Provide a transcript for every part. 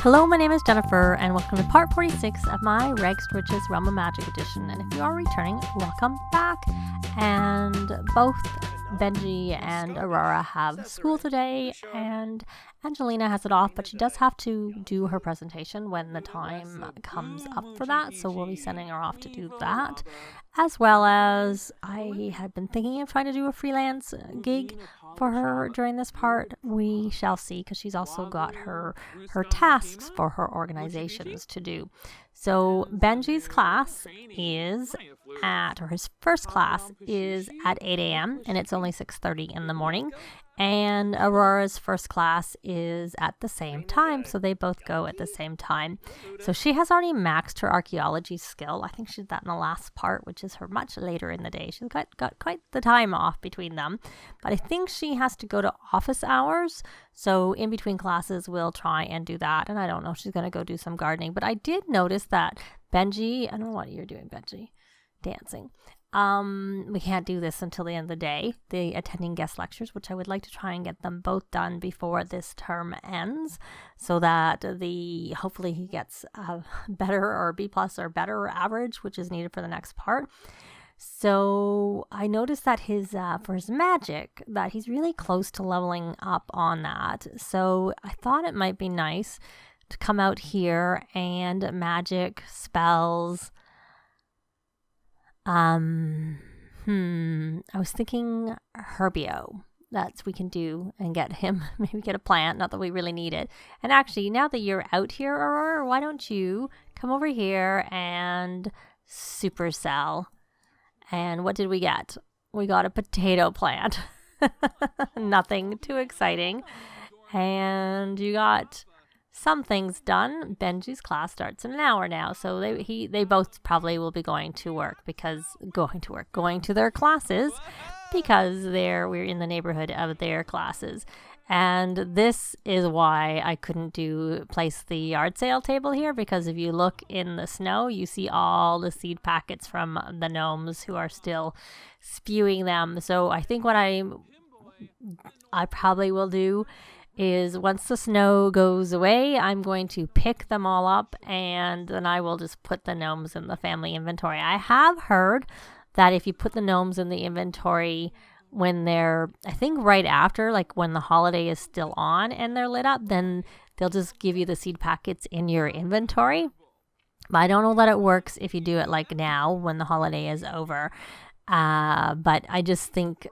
Hello, my name is Jennifer, and welcome to part 46 of my Rags to Riches Realm of Magic edition. And if you are returning, welcome back. And both Benji and Aurora have school today, and Angelina has it off, but she does have to do her presentation when the time comes up for that, so we'll be sending her off to do that. As well as I had been thinking of trying to do a freelance gig for her during this part. We shall see, because she's also got her tasks for her organizations to do. So Benji's class is his first class is at 8 a.m. and it's only 6:30 in the morning. And Aurora's first class is at the same time, so they both go at the same time. So she has already maxed her archaeology skill. I think she did that in the last part, which is her much later in the day. She's got quite the time off between them. But I think she has to go to office hours, so in between classes we'll try and do that. And I don't know if she's going to go do some gardening. But I did notice that Benji, I don't know what you're doing, Benji, dancing. We can't do this until the end of the day, the attending guest lectures, which I would like to try and get them both done before this term ends, so that hopefully he gets a better or B+ or better average, which is needed for the next part. So I noticed that for his magic, that he's really close to leveling up on that. So I thought it might be nice to come out here and magic spells. I was thinking Herbio. We can do and get him, maybe get a plant, not that we really need it. And actually, now that you're out here, Aurora, why don't you come over here and supercell? And what did we get? We got a potato plant. Nothing too exciting. And you got some things done. Benji's class starts in an hour now, so they both probably will be going to their classes, because we're in the neighborhood of their classes. And this is why I couldn't place the yard sale table here, because if you look in the snow, you see all the seed packets from the gnomes who are still spewing them. So I think what I probably will do is, once the snow goes away, I'm going to pick them all up, and then I will just put the gnomes in the family inventory. I have heard that if you put the gnomes in the inventory when they're, I think right after, like when the holiday is still on and they're lit up, then they'll just give you the seed packets in your inventory. But I don't know that it works if you do it like now when the holiday is over. But I just think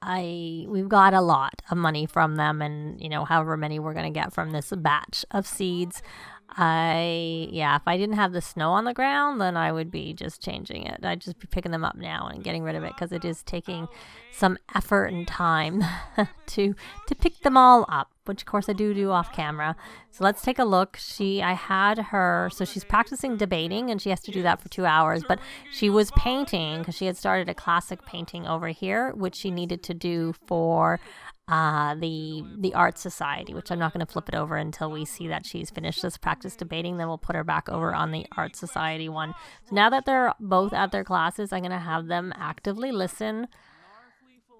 we've got a lot of money from them, and however many we're going to get from this batch of seeds. If I didn't have the snow on the ground, then I would be just changing it. I'd just be picking them up now and getting rid of it, because it is taking some effort and time to pick them all up, which of course I do off camera. So let's take a look. I had her, so she's practicing debating, and she has to do that for 2 hours, but she was painting, because she had started a classic painting over here, which she needed to do for the art society, which I'm not going to flip it over until we see that she's finished this practice debating. Then we'll put her back over on the art society one. So now that they're both at their classes, I'm going to have them actively listen.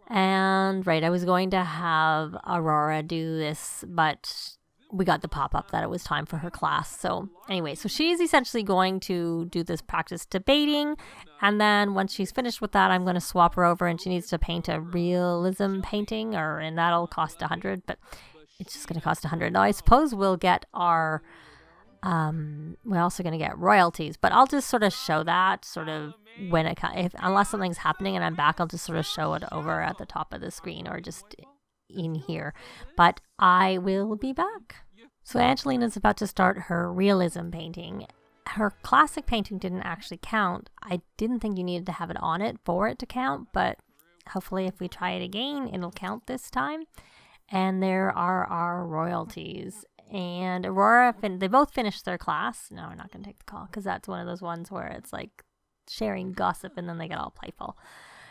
And I was going to have Aurora do this, but we got the pop-up that it was time for her class. So anyway, so she's essentially going to do this practice debating, and then once she's finished with that, I'm going to swap her over, and she needs to paint a realism painting, and that'll cost 100, but it's just going to cost 100. Now I suppose we'll get we're also going to get royalties, but I'll just sort of show that when unless something's happening and I'm back, I'll just sort of show it over at the top of the screen, or just in here, but I will be back. So Angelina's about to start her realism painting. Her classic painting didn't actually count. I didn't think you needed to have it on it for it to count, but hopefully if we try it again, it'll count this time. And there are our royalties. And Aurora, they both finished their class. No, we're not going to take the call, because that's one of those ones where it's like sharing gossip and then they get all playful.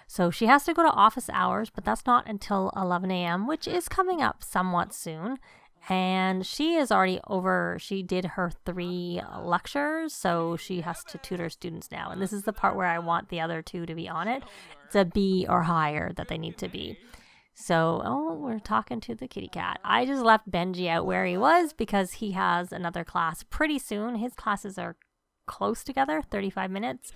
So she has to go to office hours, but that's not until 11 a.m., which is coming up somewhat soon. And she is already over, she did her 3 lectures, so she has to tutor students now. And this is the part where I want the other 2 to be on it. It's a B or higher that they need to be. So, oh, we're talking to the kitty cat. I just left Benji out where he was because he has another class pretty soon. His classes are close together, 35 minutes.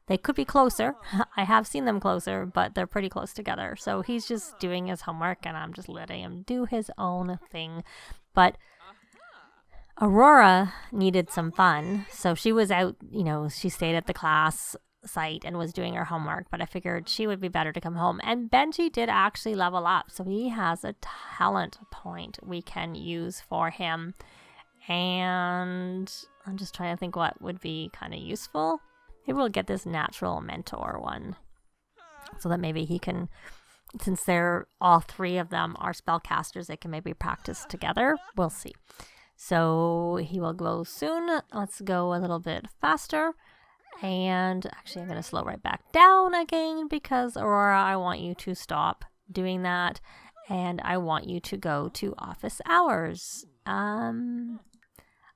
They could be closer. I have seen them closer, but they're pretty close together. So he's just doing his homework, and I'm just letting him do his own thing. But Aurora needed some fun. So she was out, you know, she stayed at the class site and was doing her homework, but I figured she would be better to come home. And Benji did actually level up, so he has a talent point we can use for him. And I'm just trying to think what would be kind of useful. Maybe we'll get this natural mentor one, so that maybe he can, since they're all three of them are spellcasters, they can maybe practice together. We'll see. So he will go soon. Let's go a little bit faster. And actually, I'm going to slow right back down again because, Aurora, I want you to stop doing that. And I want you to go to office hours.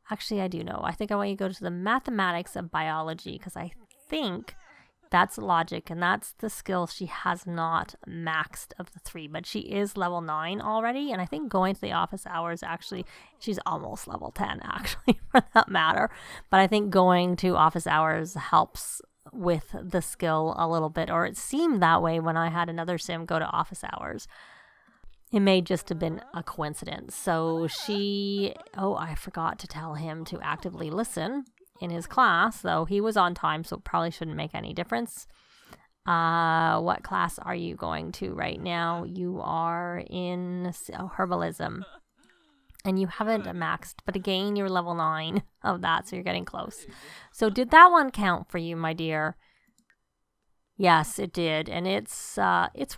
Actually, I do know. I think I want you to go to the mathematics of biology because I think that's logic. And that's the skill she has not maxed of the three. But she is level 9 already. And I think going to the office hours, actually, she's almost level 10, actually, for that matter. But I think going to office hours helps with the skill a little bit. Or it seemed that way when I had another sim go to office hours. It may just have been a coincidence. So I forgot to tell him to actively listen in his class, though he was on time, so it probably shouldn't make any difference. What class are you going to right now? You are in herbalism, and you haven't maxed, but again, you're level 9 of that, so you're getting close. So did that one count for you, my dear? Yes, it did, and it's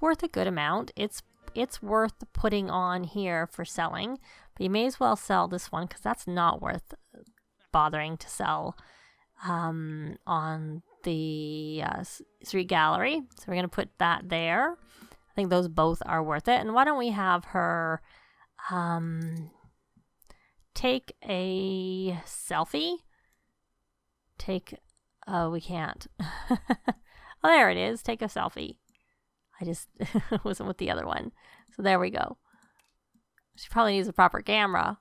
worth a good amount. It's worth putting on here for selling, but you may as well sell this one because that's not worth bothering to sell on the street gallery. So we're going to put that there. I think those both are worth it. And why don't we have her take a selfie? We can't. Oh, there it is. Take a selfie. I just wasn't with the other one. So there we go. She probably needs a proper camera.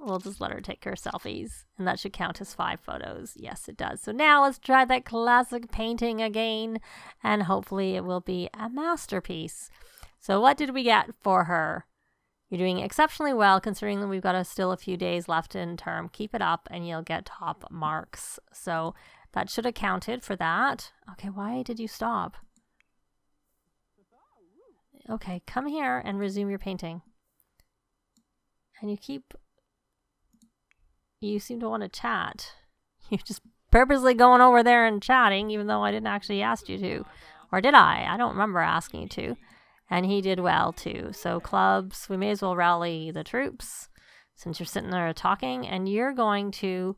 We'll just let her take her selfies. And that should count as 5 photos. Yes, it does. So now let's try that classic painting again. And hopefully it will be a masterpiece. So what did we get for her? You're doing exceptionally well considering that we've got still a few days left in term. Keep it up and you'll get top marks. So that should have counted for that. Okay, why did you stop? Okay, come here and resume your painting. And you seem to want to chat. You're just purposely going over there and chatting, even though I didn't actually ask you to. Or did I? I don't remember asking you to. And he did well, too. So clubs, we may as well rally the troops, since you're sitting there talking. And you're going to...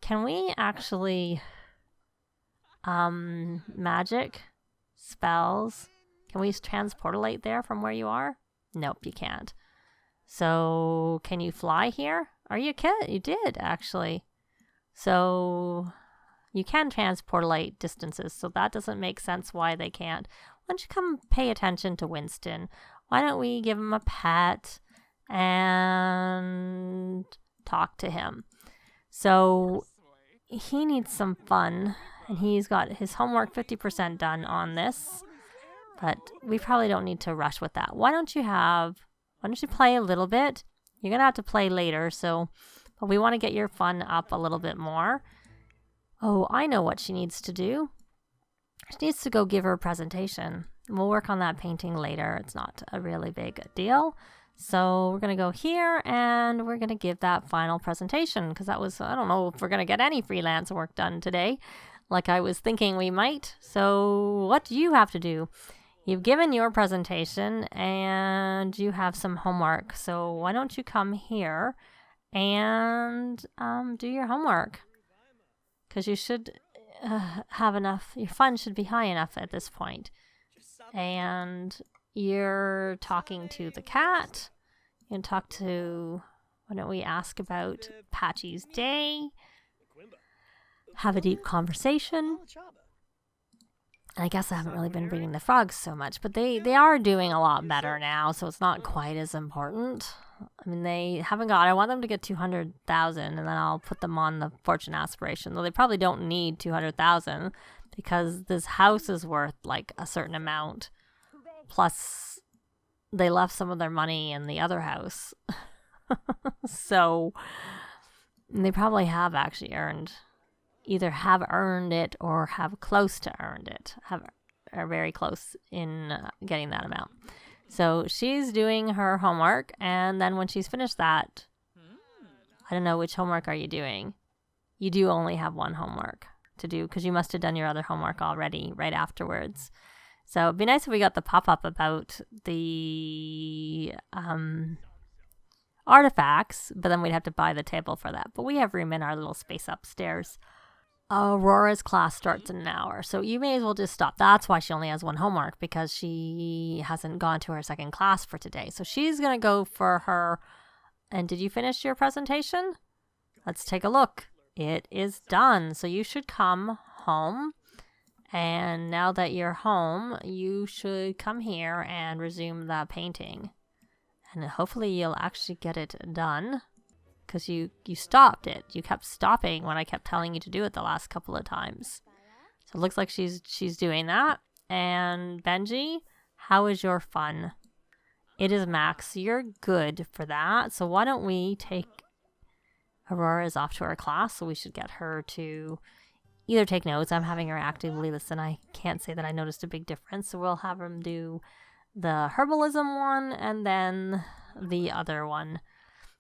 Can we actually... magic? Spells... Can we transportalate there from where you are? Nope, you can't. So, can you fly here? Are you kidding? You did, actually. So, you can transportalate distances, so that doesn't make sense why they can't. Why don't you come pay attention to Winston? Why don't we give him a pet and talk to him? So, he needs some fun, and he's got his homework 50% done on this. But we probably don't need to rush with that. Why don't you play a little bit? You're going to have to play later, but we want to get your fun up a little bit more. Oh, I know what she needs to do. She needs to go give her a presentation. We'll work on that painting later. It's not a really big deal. So we're going to go here and we're going to give that final presentation because I don't know if we're going to get any freelance work done today like I was thinking we might. So what do you have to do? You've given your presentation and you have some homework. So why don't you come here and do your homework? Because you should have enough. Your fun should be high enough at this point. And you're talking to the cat. You can talk to... Why don't we ask about Patchy's day? Have a deep conversation. And I guess I haven't really been reading the frogs so much, but they are doing a lot better now, so it's not quite as important. I mean, they haven't got, I want them to get 200,000, and then I'll put them on the fortune aspiration. Though they probably don't need 200,000 because this house is worth like a certain amount. Plus, they left some of their money in the other house. So they probably have actually either have earned it or have close to earned it, are very close in getting that amount. So she's doing her homework, and then when she's finished that, I don't know, which homework are you doing? You do only have one homework to do because you must have done your other homework already right afterwards. So it'd be nice if we got the pop-up about the artifacts, but then we'd have to buy the table for that. But we have room in our little space upstairs. Aurora's class starts in an hour, so you may as well just stop. That's why she only has one homework, because she hasn't gone to her second class for today. So she's going to go for her. And did you finish your presentation? Let's take a look. It is done. So you should come home. And now that you're home, you should come here and resume the painting. And hopefully you'll actually get it done. Because you stopped it. You kept stopping when I kept telling you to do it the last couple of times. So it looks like she's doing that. And Benji, how is your fun? It is max. You're good for that. So why don't we take... Aurora is off to her class, so we should get her to either take notes. I'm having her actively listen. I can't say that I noticed a big difference. So we'll have him do the herbalism one and then the other one.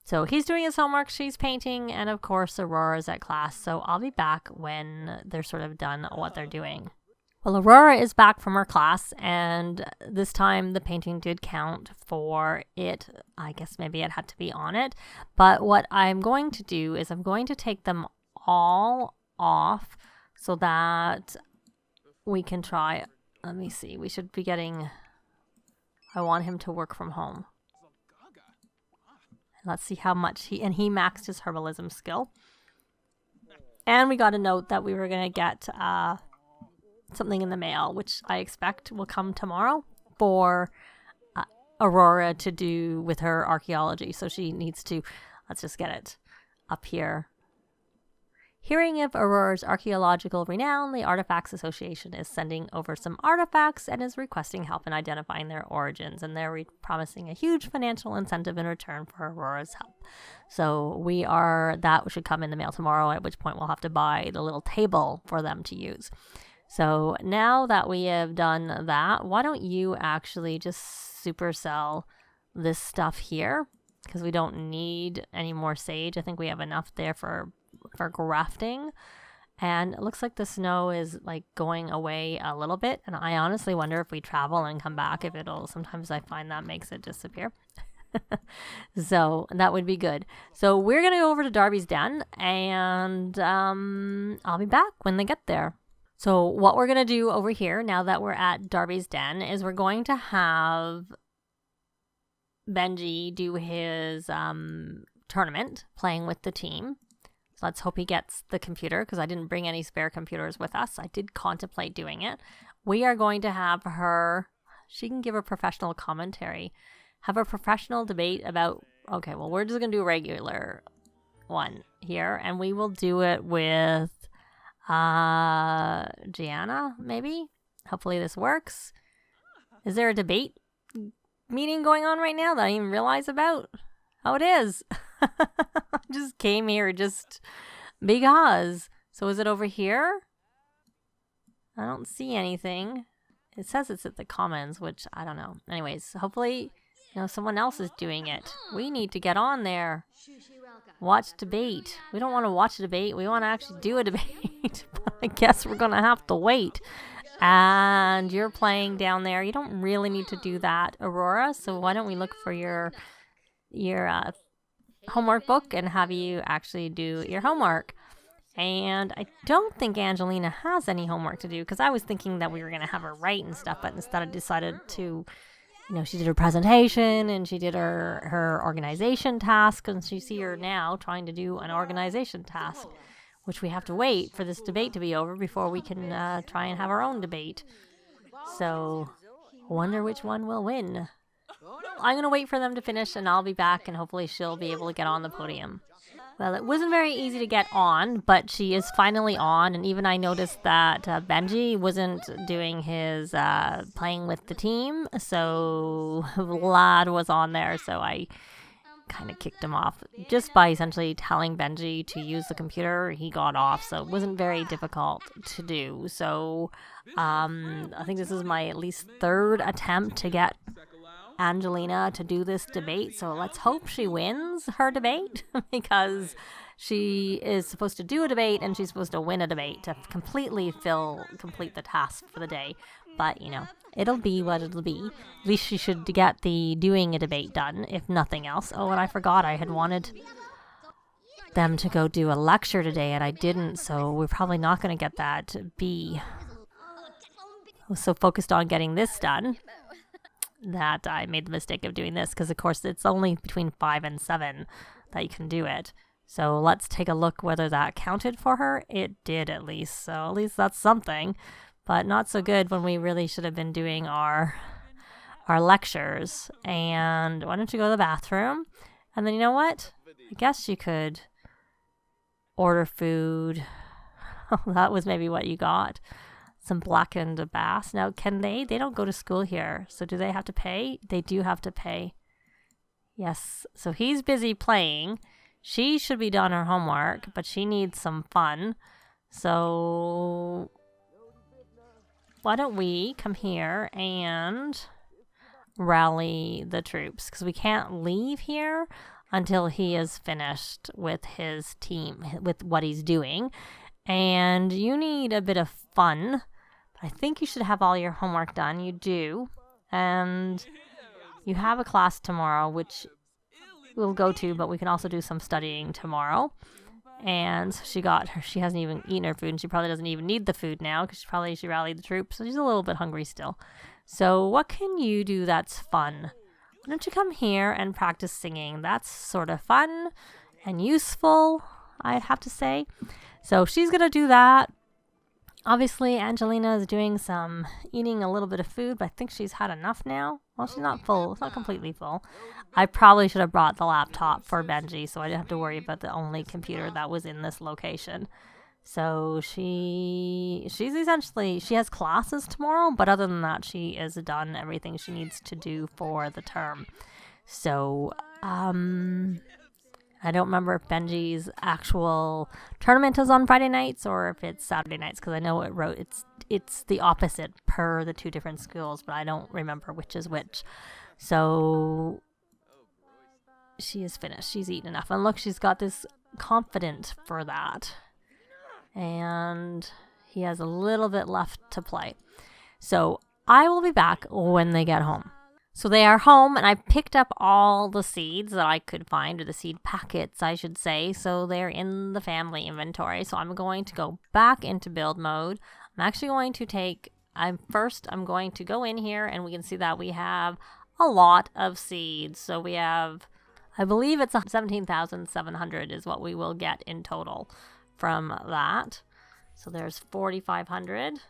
So he's doing his homework, she's painting, and of course Aurora's at class. So I'll be back when they're sort of done what they're doing. Well, Aurora is back from her class, and this time the painting did count for it. I guess maybe it had to be on it. But what I'm going to do is I'm going to take them all off so that we can try. Let me see. We should be getting... I want him to work from home. Let's see how much he maxed his herbalism skill. And we got a note that we were going to get something in the mail, which I expect will come tomorrow for Aurora to do with her archaeology. So she needs to, let's just get it up here. Hearing of Aurora's archaeological renown, the Artifacts Association is sending over some artifacts and is requesting help in identifying their origins. And they're promising a huge financial incentive in return for Aurora's help. So that should come in the mail tomorrow, at which point we'll have to buy the little table for them to use. So now that we have done that, why don't you actually just supercell this stuff here? Because we don't need any more sage. I think we have enough there for grafting. And it looks like the snow is like going away a little bit. And I honestly wonder if we travel and come back, if sometimes I find that makes it disappear. So that would be good. So we're going to go over to Darby's den, and I'll be back when they get there. So what we're going to do over here, now that we're at Darby's den, is we're going to have Benji do his tournament, playing with the team. So let's hope he gets the computer, because I didn't bring any spare computers with us. I did contemplate doing it. We are going to have her, she can give a professional commentary, have a professional debate about, okay, well, we're just going to do a regular one here, and we will do it with Gianna, maybe? Hopefully this works. Is there a debate meeting going on right now that I didn't even realize about? Oh, it is. I just came here just because. So is it over here? I don't see anything. It says it's at the Commons, which I don't know. Anyways, hopefully, someone else is doing it. We need to get on there. Watch debate. We don't want to watch a debate. We want to actually do a debate. But I guess we're going to have to wait. And you're playing down there. You don't really need to do that, Aurora. So why don't we look for your homework book and have you actually do your homework. And I don't think Angelina has any homework to do, because I was thinking that we were going to have her write and stuff, but instead I decided to, she did her presentation and she did her organization task, and so you see her now trying to do an organization task, which we have to wait for this debate to be over before we can try and have our own debate. So, wonder which one will win. I'm going to wait for them to finish, and I'll be back, and hopefully she'll be able to get on the podium. Well, it wasn't very easy to get on, but she is finally on, and even I noticed that Benji wasn't doing his playing with the team, so Vlad was on there, so I kind of kicked him off just by essentially telling Benji to use the computer. He got off, so it wasn't very difficult to do. So I think this is my at least third attempt to get Angelina to do this debate, so let's hope she wins her debate because she is supposed to do a debate and she's supposed to win a debate to complete the task for the day. But you know, it'll be what it'll be. At least she should get the doing a debate done, if nothing else. Oh, and I forgot I had wanted them to go do a lecture today and I didn't, so we're probably not going to get that B. I was so focused on getting this done that I made the mistake of doing this, because of course it's only between 5 and 7 that you can do it. So let's take a look whether that counted for her. It did, at least, so at least that's something, but not so good when we really should have been doing our lectures. And why don't you go to the bathroom, and then you know what, I guess you could order food. Oh, that was maybe what you got. Some blackened bass. Now, can they don't go to school here, so do they have to pay? They do have to pay. Yes, so he's busy playing. She should be done her homework, but she needs some fun. So why don't we come here and rally the troops, because we can't leave here until he is finished with his team, with what he's doing. And you need a bit of fun. I think you should have all your homework done. You do. And you have a class tomorrow, which we'll go to, but we can also do some studying tomorrow. And she hasn't even eaten her food, and she probably doesn't even need the food now, because she rallied the troops, so she's a little bit hungry still. So what can you do that's fun? Why don't you come here and practice singing? That's sort of fun and useful, I'd have to say. So she's going to do that. Obviously, Angelina is eating a little bit of food, but I think she's had enough now. Well, she's not full. It's not completely full. I probably should have brought the laptop for Benji, so I didn't have to worry about the only computer that was in this location. So she has classes tomorrow, but other than that, she is done everything she needs to do for the term. So, I don't remember if Benji's actual tournament is on Friday nights or if it's Saturday nights, because I know it's the opposite per the two different schools, but I don't remember which is which. So she is finished. She's eaten enough. And look, she's got this confident for that. And he has a little bit left to play. So I will be back when they get home. So they are home, and I picked up all the seeds that I could find, or the seed packets, I should say. So they're in the family inventory. So I'm going to go back into build mode. I'm actually going to I'm going to go in here, and we can see that we have a lot of seeds. So we have, I believe it's 17,700 is what we will get in total from that. So there's 4,500,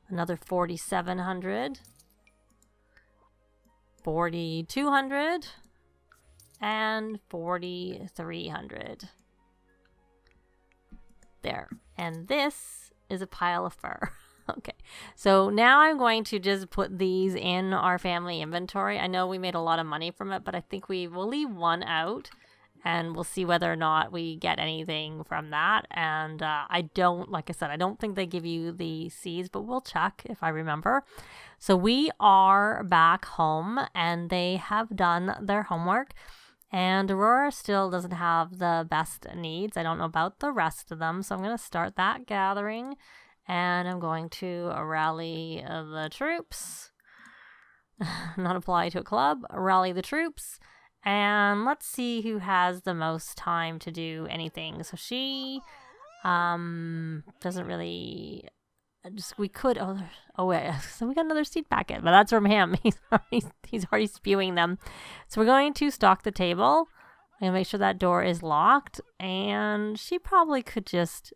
another 4,700. 4,200 and 4,300. There. And this is a pile of fur. Okay. So now I'm going to just put these in our family inventory. I know we made a lot of money from it, but I think we will leave one out, and we'll see whether or not we get anything from that. And like I said, I don't think they give you the seeds, but we'll check if I remember. So we are back home, and they have done their homework, and Aurora still doesn't have the best needs. I don't know about the rest of them, so I'm going to start that gathering, and I'm going to rally the troops. Not apply to a club. Rally the troops. And let's see who has the most time to do anything. So she doesn't really... we could... Oh, wait. So we got another seed packet, but that's from him. He's already spewing them. So we're going to stock the table. I'm going to make sure that door is locked. And she probably could just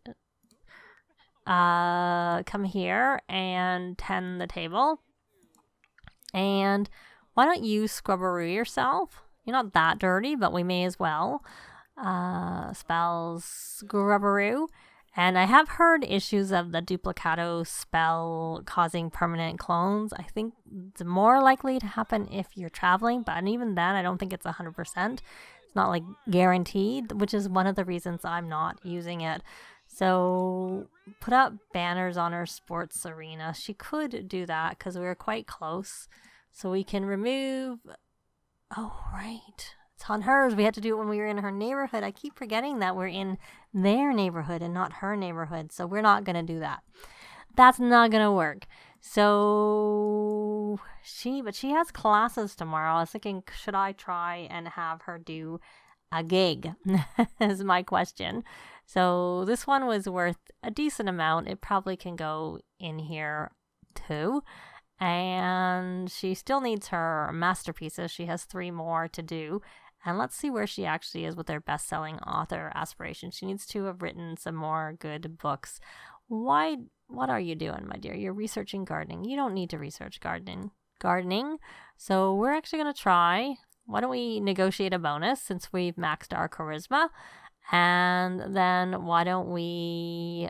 come here and tend the table. And why don't you scrubberoo yourself? You're not that dirty, but we may as well. Spells scrubberoo. And I have heard issues of the duplicato spell causing permanent clones. I think it's more likely to happen if you're traveling, but even then, I don't think it's 100%. It's not like guaranteed, which is one of the reasons I'm not using it. So put up banners on her sports arena. She could do that because we were quite close. So we can remove... Oh, right. It's on hers. We had to do it when we were in her neighborhood. I keep forgetting that we're in their neighborhood and not her neighborhood. So we're not going to do that. That's not going to work. So she has classes tomorrow. I was thinking, should I try and have her do a gig? Is my question. So this one was worth a decent amount. It probably can go in here too. And she still needs her masterpieces. She has 3 more to do. And let's see where she actually is with her best-selling author aspiration. She needs to have written some more good books. What are you doing, my dear? You're researching gardening. You don't need to research gardening. So we're actually going to try. Why don't we negotiate a bonus since we've maxed our charisma? And then why don't we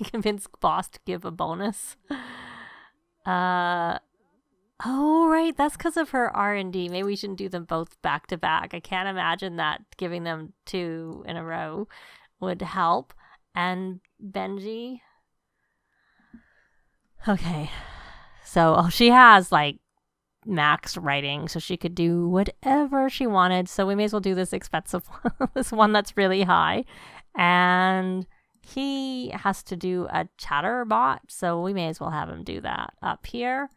convince boss to give a bonus? Oh, right. That's because of her R&D. Maybe we shouldn't do them both back to back. I can't imagine that giving them 2 in a row would help. And Benji. Okay. So, she has like max writing, so she could do whatever she wanted. So we may as well do this expensive one, this one that's really high. And he has to do a chatter bot, so we may as well have him do that up here.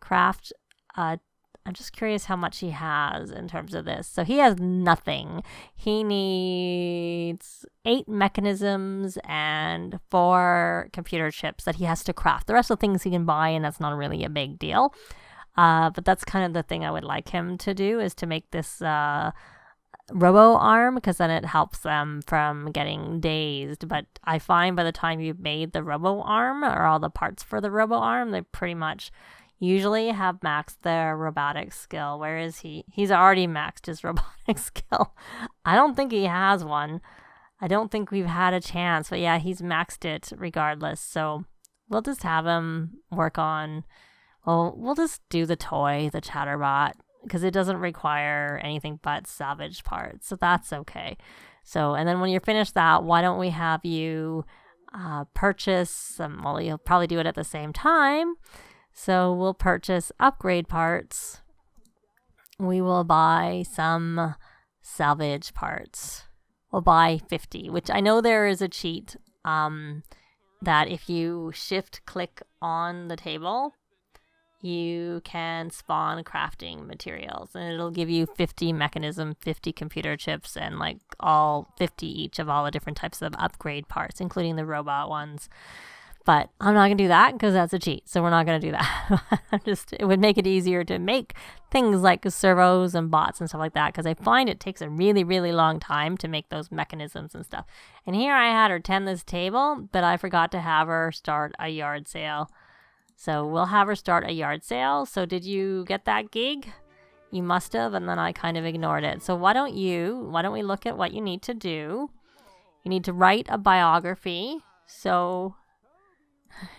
Craft, I'm just curious how much he has in terms of this. So he has nothing. He needs 8 mechanisms and 4 computer chips that he has to craft. The rest of the things he can buy, and that's not really a big deal. But that's kind of the thing I would like him to do, is to make this robo arm, because then it helps them from getting dazed. But I find by the time you've made the robo arm, or all the parts for the robo arm, they pretty much usually have maxed their robotic skill, whereas he's already maxed his robotic skill. I don't think he has one. I don't think we've had a chance, but yeah, he's maxed it regardless. So we'll just have him work on, we'll just do the toy, the chatterbot, because it doesn't require anything but salvage parts, so that's okay. So, and then when you're finished that, why don't we have you purchase some, well, you'll probably do it at the same time. So we'll purchase upgrade parts. We will buy some salvage parts. We'll buy 50, which I know there is a cheat that if you shift click on the table, you can spawn crafting materials, and it'll give you 50 mechanism, 50 computer chips, and like all 50 each of all the different types of upgrade parts, including the robot ones. But I'm not going to do that because that's a cheat. So we're not going to do that. It would make it easier to make things like servos and bots and stuff like that, because I find it takes a really, really long time to make those mechanisms and stuff. And here I had her tend this table, but I forgot to have her start a yard sale. So we'll have her start a yard sale. So did you get that gig? You must have, and then I kind of ignored it. So why don't we look at what you need to do? You need to write a biography. So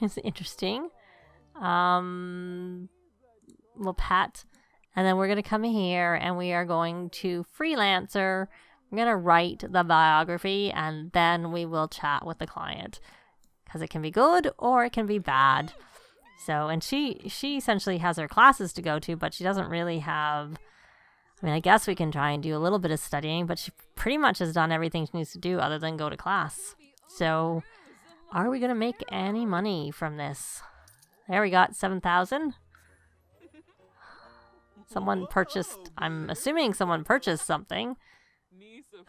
it's interesting. We'll pat, and then we're going to come here and we are going to freelancer. We're going to write the biography, and then we will chat with the client, because it can be good or it can be bad. So, and she essentially has her classes to go to, but she doesn't really have, I mean, I guess we can try and do a little bit of studying, but she pretty much has done everything she needs to do other than go to class. So are we going to make any money from this? There, we got 7,000. Someone purchased, I'm assuming someone purchased something.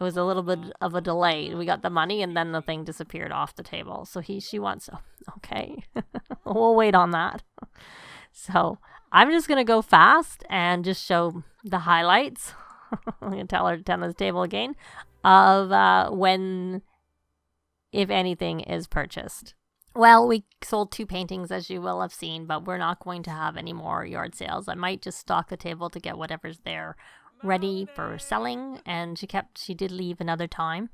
It was a little bit of a delay. We got the money and then the thing disappeared off the table. So she wants, okay, we'll wait on that. So I'm just going to go fast and just show the highlights. I'm going to tell her to turn this table again of when, if anything, is purchased. Well, we sold 2 paintings, as you will have seen, but we're not going to have any more yard sales. I might just stock the table to get whatever's there ready for selling. And she did leave another time.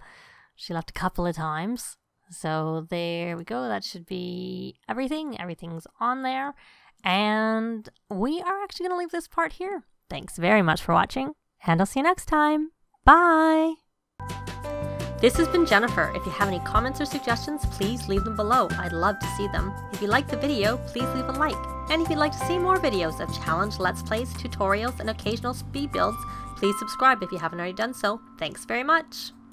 She left a couple of times. So there we go. That should be everything. Everything's on there. And we are actually going to leave this part here. Thanks very much for watching, and I'll see you next time. Bye! This has been Jennifer. If you have any comments or suggestions, please leave them below. I'd love to see them. If you liked the video, please leave a like. And if you'd like to see more videos of challenge, let's plays, tutorials, and occasional speed builds, please subscribe if you haven't already done so. Thanks very much!